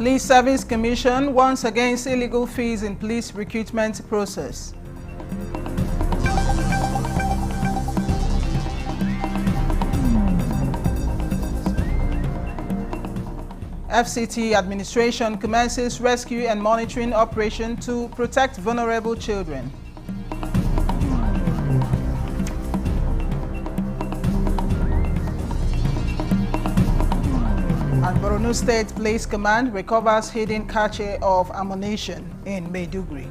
Police Service Commission warns against illegal fees in police recruitment process. FCT administration commences rescue and monitoring operation to protect vulnerable children. And Borno State Police Command recovers hidden cache of ammunition in Maiduguri.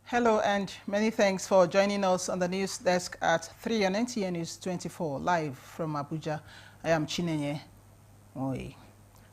Hello and many thanks for joining us on the news desk at 3 on NTN News 24 live from Abuja. I am Chinenye Oi.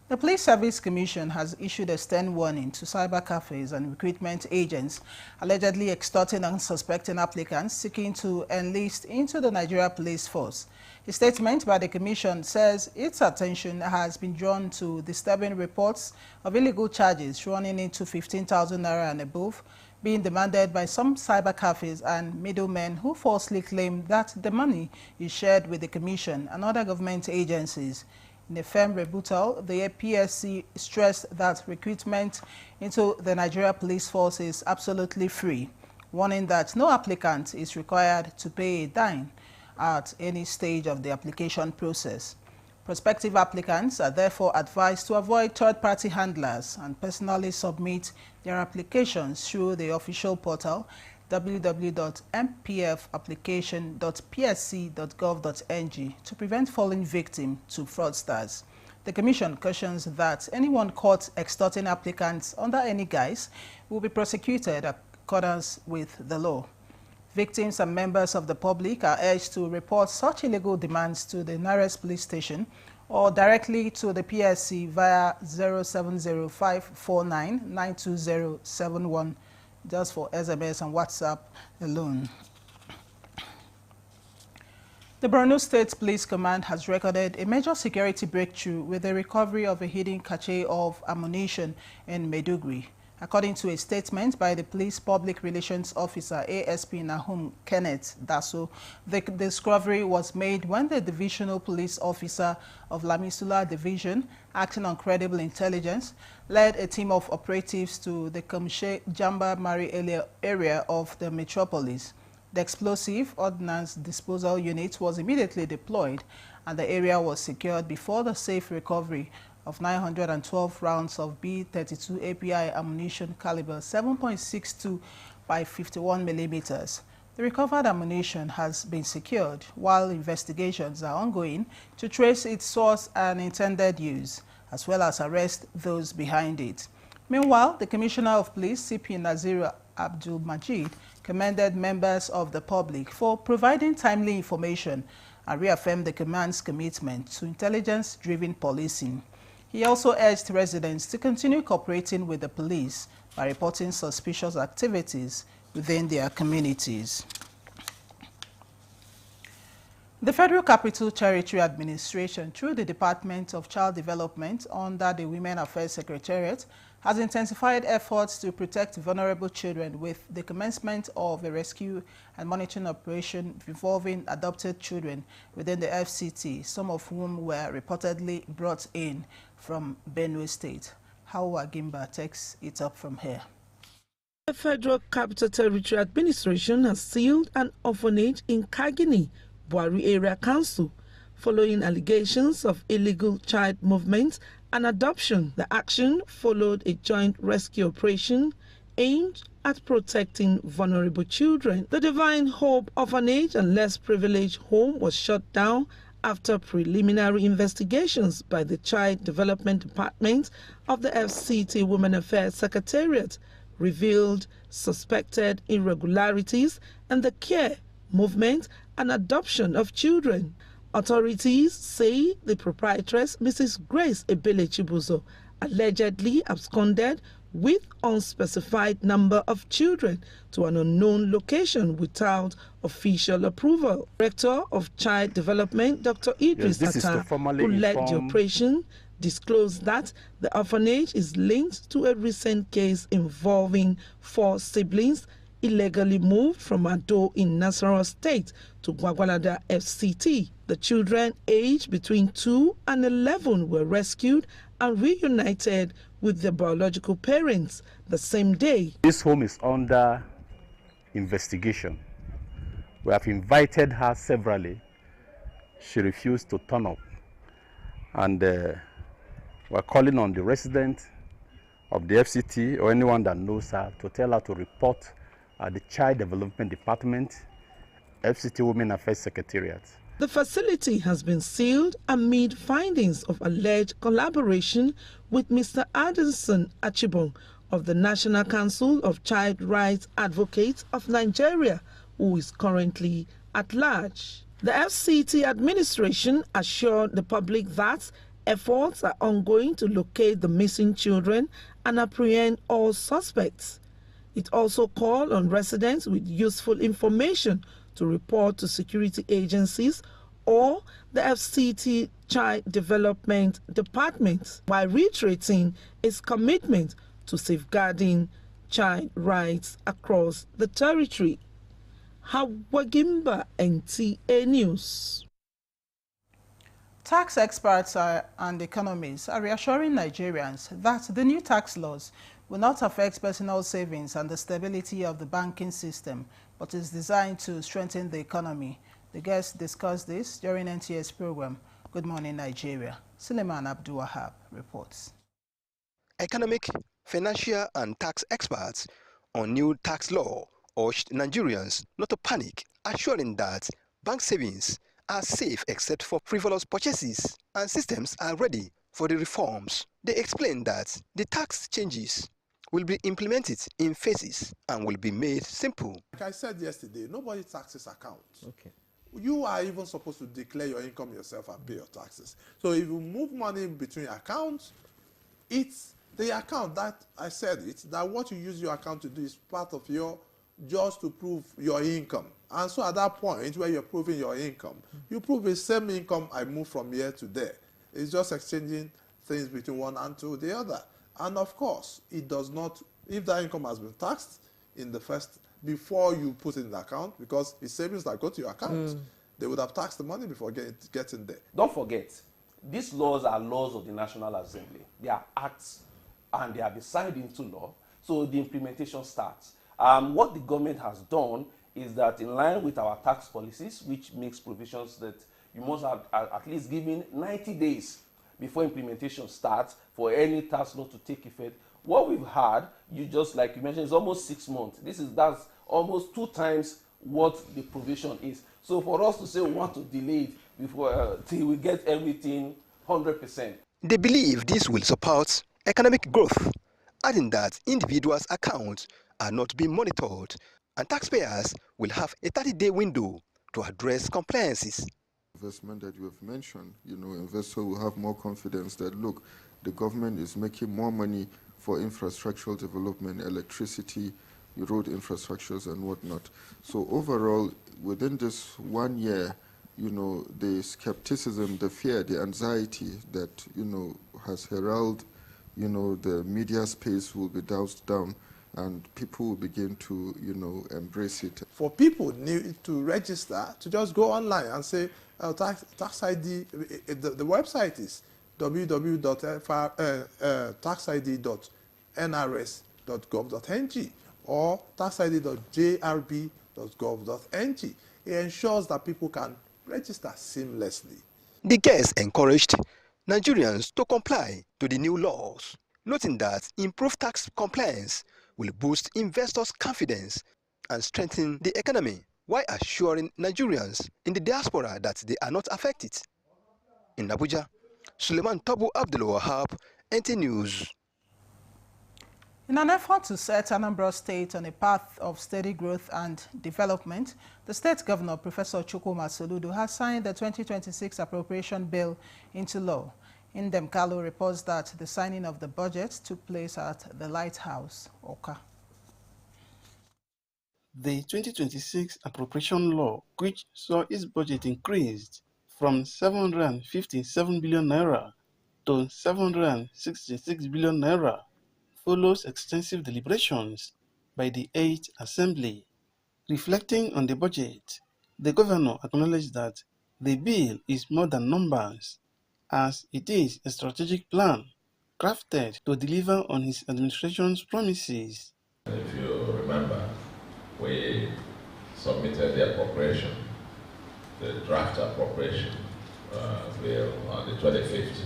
The Police Service Commission has issued a stern warning to cyber cafes and recruitment agents allegedly extorting unsuspecting applicants seeking to enlist into the Nigeria Police Force. A statement by the Commission says its attention has been drawn to disturbing reports of illegal charges running into 15,000 naira and above being demanded by some cyber cafes and middlemen who falsely claim that the money is shared with the Commission and other government agencies. In a firm rebuttal, the APSC stressed that recruitment into the Nigeria Police Force is absolutely free, warning that no applicant is required to pay a dime at any stage of the application process. Prospective applicants are therefore advised to avoid third-party handlers and personally submit their applications through the official portal www.mpfapplication.psc.gov.ng to prevent falling victim to fraudsters. The Commission cautions that anyone caught extorting applicants under any guise will be prosecuted in accordance with the law. Victims and members of the public are urged to report such illegal demands to the nearest police station or directly to the PSC via 0705499271 just for SMS and WhatsApp alone. The Borno State Police Command has recorded a major security breakthrough with the recovery of a hidden cache of ammunition in Maiduguri. According to a statement by the Police Public Relations Officer ASP Nahum Kenneth Daso, the discovery was made when the Divisional Police Officer of Lamisula Division, acting on credible intelligence, led a team of operatives to the Kamshe Jamba Mari area of the metropolis. The explosive ordnance disposal unit was immediately deployed and the area was secured before the safe recovery of 912 rounds of B-32 API ammunition caliber 7.62 by 51 millimeters. The recovered ammunition has been secured while investigations are ongoing to trace its source and intended use, as well as arrest those behind it. Meanwhile, the Commissioner of Police, CP Nazir Abdul Majid, commended members of the public for providing timely information and reaffirmed the command's commitment to intelligence-driven policing. He also urged residents to continue cooperating with the police by reporting suspicious activities within their communities. The Federal Capital Territory Administration, through the Department of Child Development under the Women Affairs Secretariat, has intensified efforts to protect vulnerable children with the commencement of a rescue and monitoring operation involving adopted children within the FCT, some of whom were reportedly brought in from Benue State. Hawa Gimba takes it up from here. The Federal Capital Territory Administration has sealed an orphanage in Kagini, Buari Area Council, following allegations of illegal child movement and adoption. The action followed a joint rescue operation aimed at protecting vulnerable children. The Divine Hope Orphanage and Less Privileged Home was shut down after preliminary investigations by the Child Development Department of the FCT Women Affairs Secretariat revealed suspected irregularities in the care, movement, and adoption of children. Authorities say the proprietress, Mrs. Grace Ebele Chibuzo, allegedly absconded with unspecified number of children to an unknown location without official approval. Director of Child Development, Dr. Idris Atta, who led the operation, disclosed that the orphanage is linked to a recent case involving 4 siblings illegally moved from Ado in Nasarawa State to Gwagwalada FCT. The children aged between 2 and 11 were rescued and reunited with their biological parents the same day. This home is under investigation. We have invited her severally. She refused to turn up. And we're calling on the resident of the FCT or anyone that knows her to tell her to report at the Child Development Department, FCT Women Affairs Secretariat. The facility has been sealed amid findings of alleged collaboration with Mr. Addison Achibong of the National Council of Child Rights Advocates of Nigeria, who is currently at large. The FCT administration assured the public that efforts are ongoing to locate the missing children and apprehend all suspects. It also called on residents with useful information to report to security agencies or the FCT Child Development Department, while reiterating its commitment to safeguarding child rights across the territory. Hawagimba, NTA News. Tax experts and economists are reassuring Nigerians that the new tax laws will not affect personal savings and the stability of the banking system, but is designed to strengthen the economy. The guests discussed this during NTA's program, Good Morning Nigeria. Suleiman Abdul Wahab reports. Economic, financial and tax experts on new tax law urged Nigerians not to panic, assuring that bank savings are safe except for frivolous purchases and systems are ready for the reforms. They explained that the tax changes will be implemented in phases and will be made simple. Like I said yesterday, nobody taxes accounts. Okay. You are even supposed to declare your income yourself and pay your taxes. So if you move money between accounts, it's the account that I said it, that what you use your account to do is part of your, just to prove your income. And so at that point where you're proving your income, you prove the same income I move from here to there. It's just exchanging things between one and to the other. And of course, it does not, if that income has been taxed in the first, before you put it in the account, because it's savings that go to your account, they would have taxed the money before getting there. Don't forget, these laws are laws of the National Assembly. They are acts and they have been signed into law, so the implementation starts. What the government has done is that in line with our tax policies, which makes provisions that you must have at least given 90 days before implementation starts for any tax law to take effect. What we've had, you just like you mentioned, is almost 6 months. That's almost 2 times what the provision is. So for us to say we want to delay it before till we get everything 100%. They believe this will support economic growth, adding that individuals' accounts are not being monitored and taxpayers will have a 30-day window to address compliances. Investment that you have mentioned, investors will have more confidence that, look, the government is making more money for infrastructural development, electricity, road infrastructures and whatnot. So overall, within this 1 year, the skepticism, the fear, the anxiety that, has heralded, the media space will be doused down and people will begin to, embrace it. For people new to register, to just go online and say, tax ID, the website is www.taxid.nrs.gov.ng or taxid.jrb.gov.ng. It ensures that people can register seamlessly. The guests encouraged Nigerians to comply to the new laws, noting that improved tax compliance will boost investors' confidence and strengthen the economy, while assuring Nigerians in the diaspora that they are not affected. In Abuja, Suleiman Tabu Abdul Wahab, NT News. In an effort to set Anambra State on a path of steady growth and development, the state governor, Professor Chukwuma Soludo, has signed the 2026 appropriation bill into law. Indem Kalu reports that the signing of the budget took place at the Lighthouse, Oka. The 2026 appropriation law, which saw its budget increased from 757 billion naira to 766 billion naira, follows extensive deliberations by the 8th Assembly. Reflecting on the budget, the governor acknowledged that the bill is more than numbers, as it is a strategic plan crafted to deliver on his administration's promises. If you remember, we submitted the appropriation, the draft appropriation bill on the 25th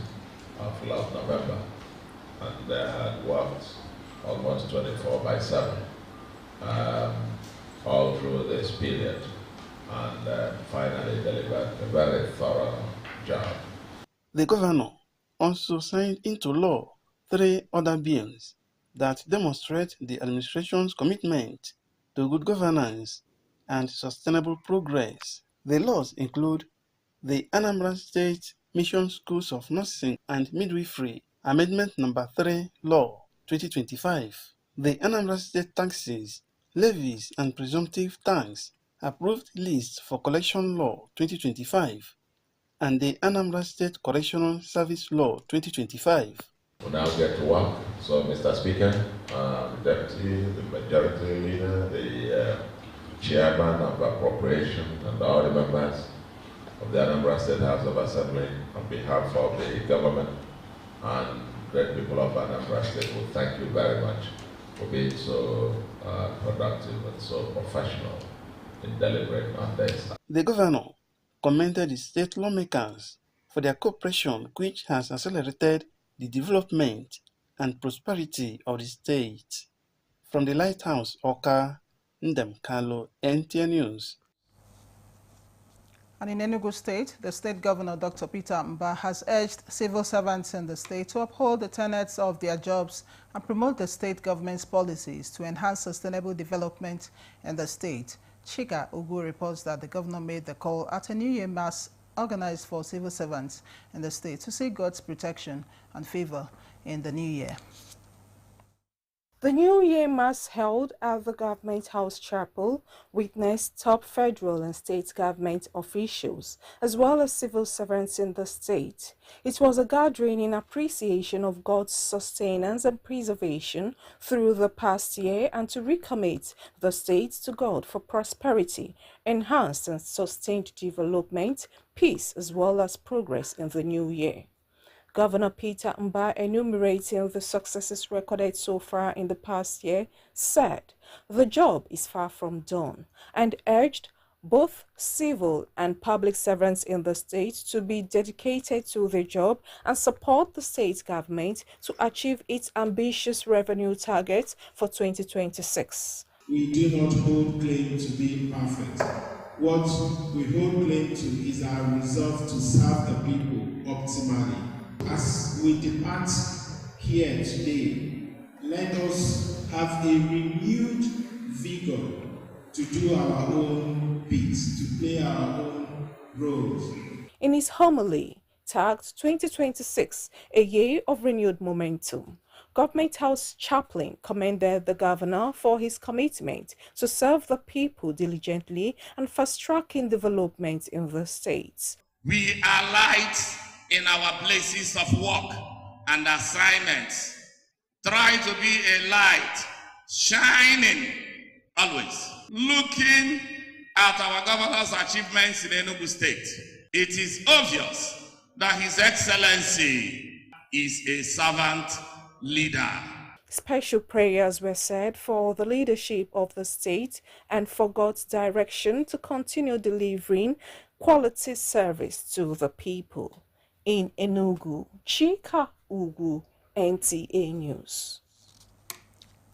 of last November, and they had worked almost 24/7 all through this period, and finally delivered a very thorough job. The governor also signed into law 3 other bills that demonstrate the administration's commitment to good governance and sustainable progress. The laws include the Anambra State Mission Schools of Nursing and Midwifery Amendment Number 3 Law 2025, the Anambra State Taxes, Levies and Presumptive Tax Approved List for Collection Law 2025, and the Anambra State Correctional Service Law 2025. We now get to work. So, Mr. Speaker, the Deputy, the Majority Leader, the Chairman of Appropriation, and all the members of the Anambra State House of Assembly, on behalf of the government and great people of Anambra State, we thank you very much for being so productive and so professional in delivering on this. The governor commended the state lawmakers for their cooperation, which has accelerated the development and prosperity of the state. From the Lighthouse, Oka, Ndem Kalo, NTN News. And in Enugu State, the state governor, Dr. Peter Mba, has urged civil servants in the state to uphold the tenets of their jobs and promote the state government's policies to enhance sustainable development in the state. Chika Ugu reports that the governor made the call at a New Year Mass organized for civil servants in the state to seek God's protection and favor in the new year. The New Year Mass held at the Government House Chapel witnessed top federal and state government officials, as well as civil servants in the state. It was a gathering in appreciation of God's sustenance and preservation through the past year and to recommit the state to God for prosperity, enhanced and sustained development, peace, as well as progress in the new year. Governor Peter Mba, enumerating the successes recorded so far in the past year, said the job is far from done and urged both civil and public servants in the state to be dedicated to their job and support the state government to achieve its ambitious revenue targets for 2026. We do not hold claim to being perfect. What we hold claim to is our resolve to serve the people optimally. As we depart here today, let us have a renewed vigor to do our own bits, to play our own roles. In his homily, tagged 2026, a year of renewed momentum, Government House Chaplain commended the governor for his commitment to serve the people diligently and fast-tracking development in the state. We are lights in our places of work and assignments. Try to be a light, shining always. Looking at our governor's achievements in Enugu State, it is obvious that His Excellency is a servant leader. Special prayers were said for the leadership of the state and for God's direction to continue delivering quality service to the people. In Enugu, Chika Ugu, NTA News.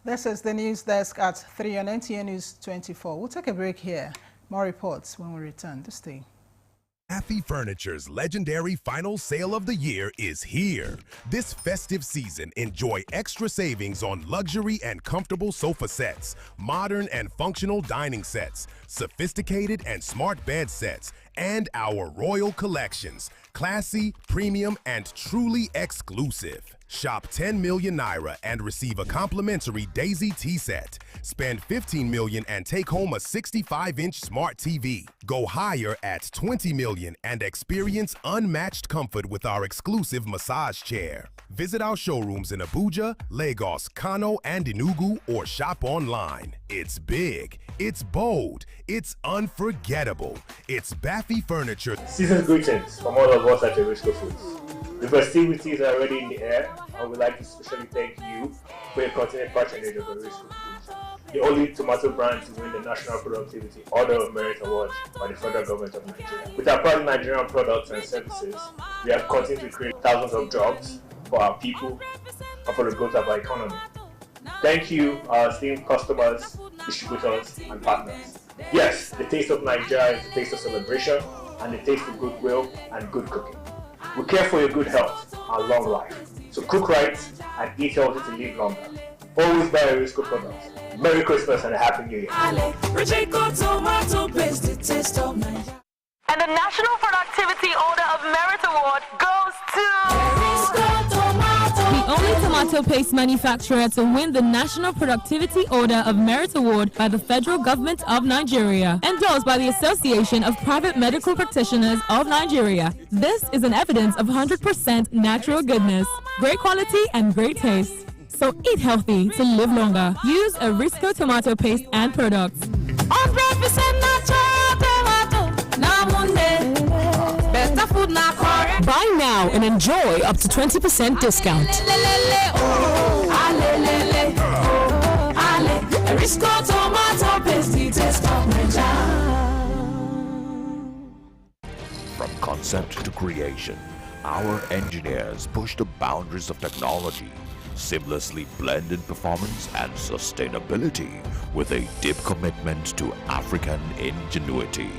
This is the news desk at 3 on NTA News 24. We'll take a break here. More reports when we return. To stay. Affy Furniture's legendary final sale of the year is here. This festive season, enjoy extra savings on luxury and comfortable sofa sets, modern and functional dining sets, sophisticated and smart bed sets, and our royal collections, classy, premium, and truly exclusive. Shop 10 million Naira and receive a complimentary Daisy tea set. Spend $15 million and take home a 65-inch smart TV. Go higher at $20 million and experience unmatched comfort with our exclusive massage chair. Visit our showrooms in Abuja, Lagos, Kano, and Enugu, or shop online. It's big, it's bold, it's unforgettable. It's Baffy Furniture. Season's greetings from all of us at Risco Foods. The festivities are already in the air, and we'd like to especially thank you for your continued patronage of Risco Foods, the only tomato brand to win the National Productivity Order of Merit Award by the federal government of Nigeria. With our proud Nigerian products and services, we have continued to create thousands of jobs for our people and for the growth of our economy. Thank you, our esteemed customers, distributors, and partners. Yes, the taste of Nigeria is the taste of celebration and the taste of goodwill and good cooking. We care for your good health and long life. So cook right and eat healthy to live longer. Always buy Risco products. Merry Christmas and a Happy New Year. And the National Productivity Order of Merit Award goes to the only tomato paste manufacturer to win the National Productivity Order of Merit Award by the federal government of Nigeria, endorsed by the Association of Private Medical Practitioners of Nigeria. This is an evidence of 100% natural goodness, great quality and great taste. So eat healthy to live longer. Use a Risco tomato paste and products. 100% natural tomato. Better food now. Buy now and enjoy up to 20% discount. Risco tomato paste, taste of Nigeria. From concept to creation, our engineers push the boundaries of technology, seamlessly blending performance and sustainability with a deep commitment to African ingenuity.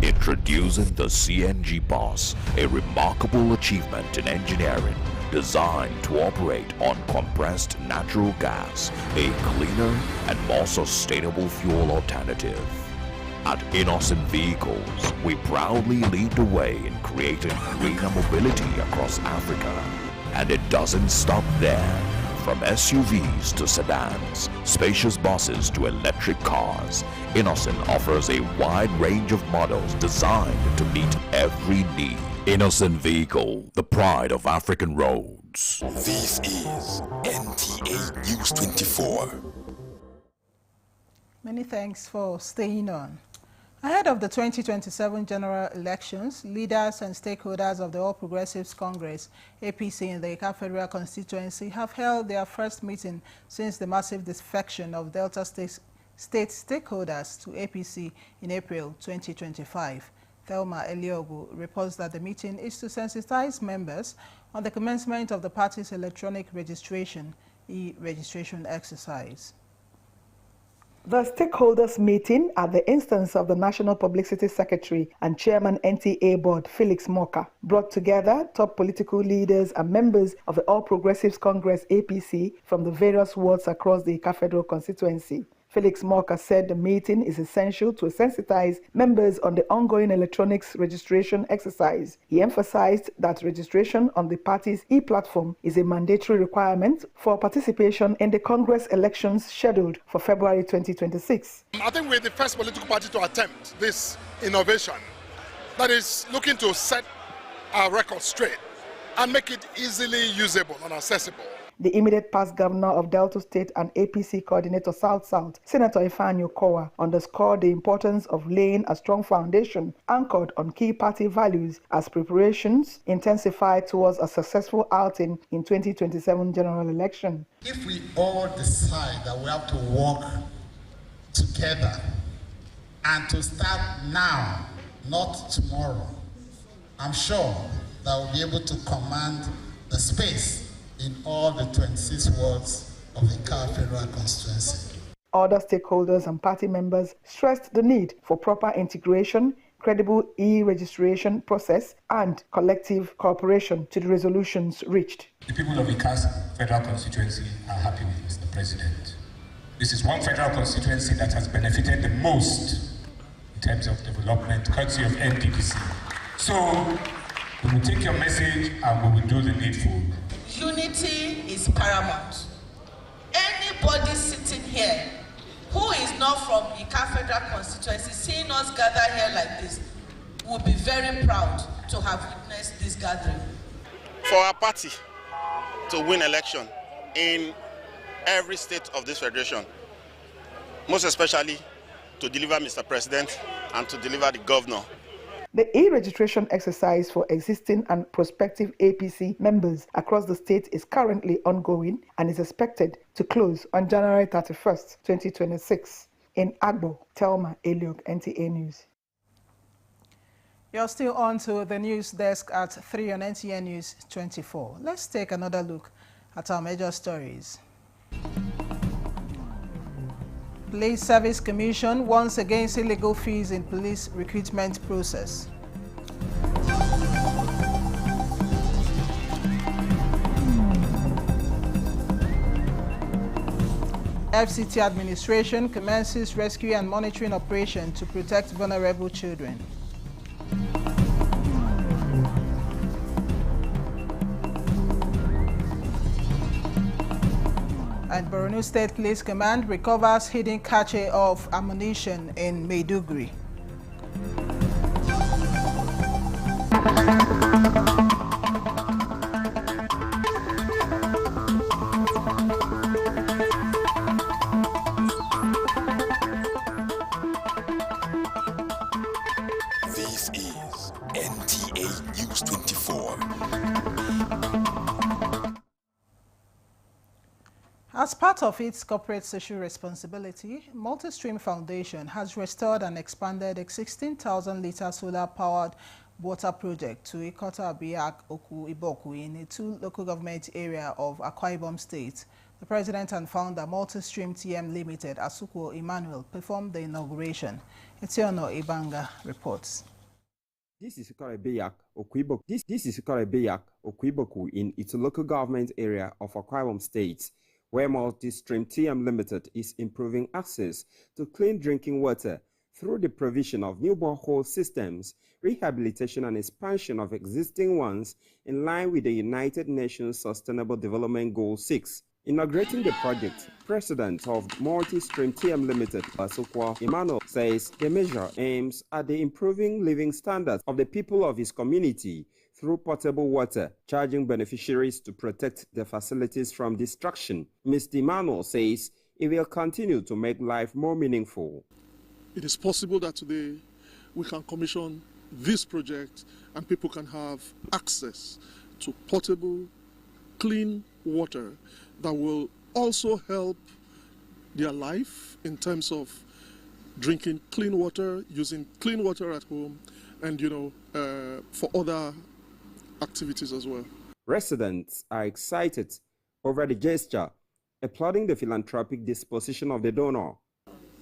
Introducing the CNG Boss, a remarkable achievement in engineering designed to operate on compressed natural gas, a cleaner and more sustainable fuel alternative. At Innocent Vehicles, we proudly lead the way in creating greener mobility across Africa. And it doesn't stop there. From SUVs to sedans, spacious buses to electric cars, Innocent offers a wide range of models designed to meet every need. Innocent Vehicle, the pride of African roads. This is NTA News 24. Many thanks for staying on. Ahead of the 2027 general elections, leaders and stakeholders of the All Progressives Congress, APC, in the Ika Federal constituency have held their first meeting since the massive defection of Delta State stakeholders to APC in April 2025. Thelma Eliogu reports that the meeting is to sensitize members on the commencement of the party's electronic registration, e-registration exercise. The stakeholders meeting at the instance of the National Publicity Secretary and Chairman NTA Board, Felix Moka, brought together top political leaders and members of the All Progressives Congress APC from the various wards across the Ika Federal constituency. Felix Moka said the meeting is essential to sensitize members on the ongoing electronics registration exercise. He emphasized that registration on the party's e-platform is a mandatory requirement for participation in the Congress elections scheduled for February 2026. I think we're the first political party to attempt this innovation that is looking to set our record straight and make it easily usable and accessible. The immediate past governor of Delta State and APC coordinator South-South, Senator Ifeanyi Okowa, underscored the importance of laying a strong foundation anchored on key party values as preparations intensify towards a successful outing in 2027 general election. If we all decide that we have to work together and to start now, not tomorrow, I'm sure that we'll be able to command the space in all the 26 wards of the Ika Federal constituency. Other stakeholders and party members stressed the need for proper integration, credible e-registration process, and collective cooperation to the resolutions reached. The people of the Ika Federal constituency are happy with Mr. President. This is one federal constituency that has benefited the most in terms of development, courtesy of NPPC. So we will take your message and we will do the needful. Unity is paramount. Anybody sitting here not from Ika Federal Constituency, seeing us gather here like this, we'll be very proud to have witnessed this gathering. For our party to win election in every state of this federation, most especially to deliver Mr. President and to deliver the governor. The e-registration exercise for existing and prospective APC members across the state is currently ongoing and is expected to close on January 31st, 2026. In Agbo, Telma Eliok, NTA News. You're still on to the news desk at 3 on NTA News 24. Let's take another look at our major stories. Police Service Commission warns against illegal fees in police recruitment process. FCT administration commences rescue and monitoring operation to protect vulnerable children. And Borno State Police Command recovers hidden cache of ammunition in Maiduguri. This is NTA News 24. As part of its corporate social responsibility, Multistream Foundation has restored and expanded a 16,000-litre solar-powered water project to Ikota Biak Oku Iboku in a 2 local government area of Akwa Ibom State. The president and founder, Multistream TM Limited, Asuko Emmanuel, performed the inauguration. Etiono Ibanga reports. This is Ikota Biak Oku Iboku in its local government area of Akwa Ibom State, where Multistream TM Limited is improving access to clean drinking water through the provision of new borehole systems, rehabilitation and expansion of existing ones in line with the United Nations Sustainable Development Goal 6. Inaugurating the project, President of Multistream TM Limited, Asuko Emmanuel, says the measure aims at the improving living standards of the people of his community through potable water, charging beneficiaries to protect the facilities from destruction. Mr. Emmanuel says it will continue to make life more meaningful. It is possible that today we can commission this project and people can have access to potable, clean water that will also help their life in terms of drinking clean water, using clean water at home, and for other activities as well. Residents are excited over the gesture, applauding the philanthropic disposition of the donor.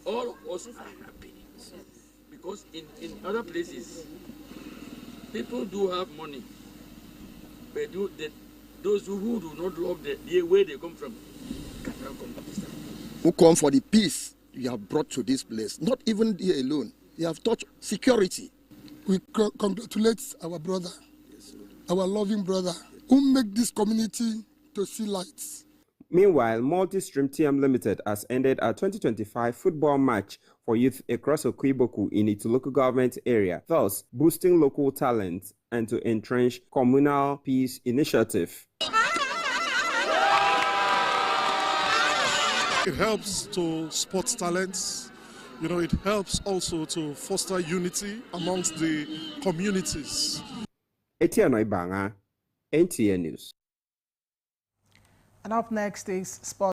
All of us are happy because in other places, people do have money, but those who do not love the where they come from cannot come to this time. Who come for the peace you have brought to this place, not even here alone. You have touched security. We congratulate our brother, our loving brother, who make this community to see lights. Meanwhile, Multistream TM Limited has ended a 2025 football match for youth across Oku Iboku in its local government area, thus boosting local talent and to entrench communal peace initiative. It helps to spot talents. It helps also to foster unity amongst the communities. Etiano Ibanga, NTA News. And up next is sport.